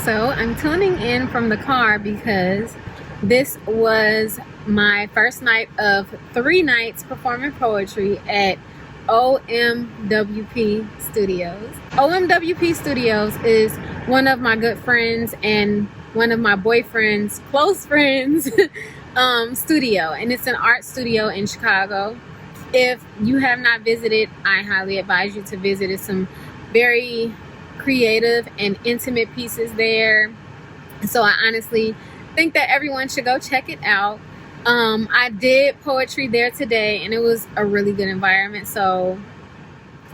So I'm tuning in from the car because this was my first night of 3 nights performing poetry at OMWP Studios. OMWP Studios is one of my good friends and one of my boyfriend's close friends studio, and it's an art studio in Chicago. If you have not visited, I highly advise you to visit. It's some very creative and intimate pieces there. So I honestly think that everyone should go check it out. I did poetry there today and it was a really good environment. So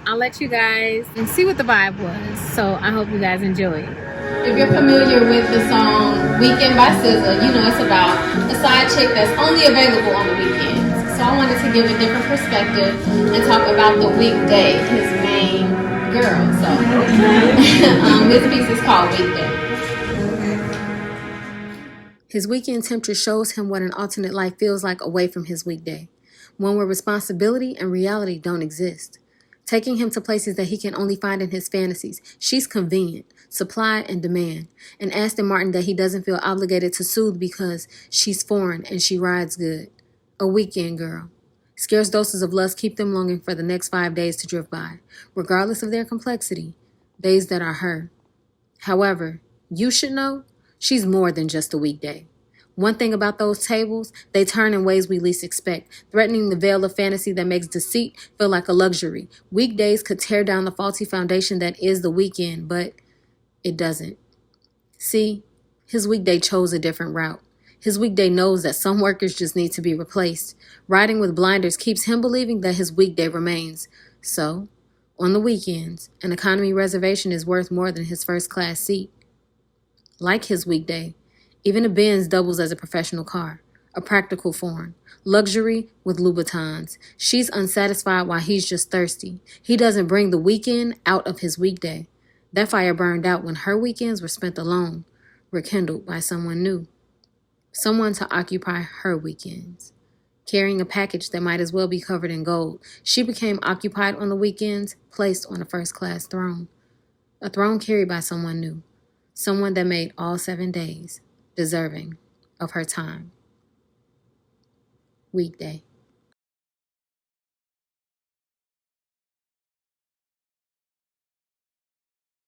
I'll let you guys see what the vibe was. So I hope you guys enjoy it. If you're familiar with the song Weekend by SZA, you know it's about a side chick that's only available on the weekends. So I wanted to give a different perspective and talk about the Weekday, his main girl. So this piece is called Weekday. His weekend temperature shows him what an alternate life feels like away from his weekday, one where responsibility and reality don't exist. Taking him to places that he can only find in his fantasies, she's convenient, supply and demand, and Aston Martin that he doesn't feel obligated to soothe because she's foreign and she rides good. A weekend girl. Scarce doses of lust keep them longing for the next 5 days to drift by, regardless of their complexity, days that are her. However, you should know, she's more than just a weekday. One thing about those tables, they turn in ways we least expect, threatening the veil of fantasy that makes deceit feel like a luxury. Weekdays could tear down the faulty foundation that is the weekend, but it doesn't. See, his weekday chose a different route. His weekday knows that some workers just need to be replaced. Riding with blinders keeps him believing that his weekday remains. So, on the weekends, an economy reservation is worth more than his first-class seat. Like his weekday, even a Benz doubles as a professional car, a practical foreign, luxury with Louboutins. She's unsatisfied while he's just thirsty. He doesn't bring the weekend out of his weekday. That fire burned out when her weekends were spent alone, rekindled by someone new. Someone to occupy her weekends. Carrying a package that might as well be covered in gold, she became occupied on the weekends, placed on a first-class throne. A throne carried by someone new. Someone that made all 7 days deserving of her time. Weekday.